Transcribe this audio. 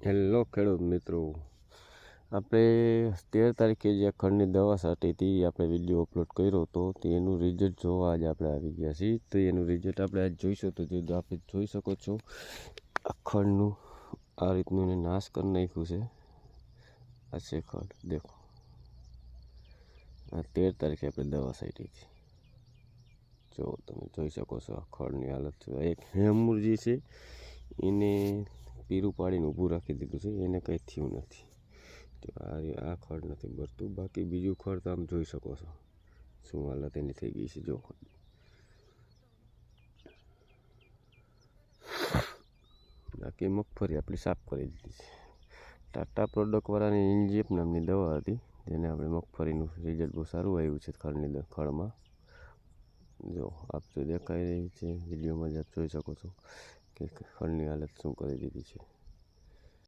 Hello ખેડૂત મિત્રો, આપણે 13 તારીખે જે ખંડની દવા છાંટી હતી આપણે વિડીયો અપલોડ કર્યો હતો તો એનું રિઝલ્ટ જોવા આજે આપણે આવી ગયા છીએ. તો એનું રિઝલ્ટ આપણે આજ જોઈશું. તો જો આપણે જોઈ શકો છો આ ખંડનું આ રીતનું એને નાશ કરી નાખ્યું છે. આ છે ખંડ, દેખો આ 13 તારીખે આપણે દવા છાંટી હતી. જો તમે જોઈ શકો છો આ ખંડની હાલત. એક હેમુરજી છે એને પીરું પાડીને ઊભું રાખી દીધું છે, એને કંઈ થયું નથી. તો આ ખડ નથી ભરતું, બાકી બીજું ખડ તો આમ જોઈ શકો છો શું હાલત એની થઈ ગઈ છે. જો બાકી મગફળી આપણી સાફ કરી દીધી છે. ટાટા પ્રોડક્ટવાળાની ઇન્જેપ નામની દવા હતી જેને આપણે મગફળીનું રિઝલ્ટ બહુ સારું આવ્યું છે. ખડમાં જો આપ જો દેખાઈ રહી છે વિડીયોમાં જ આપ જોઈ શકો છો કે ખડની હાલત શું કરી દીધી છે.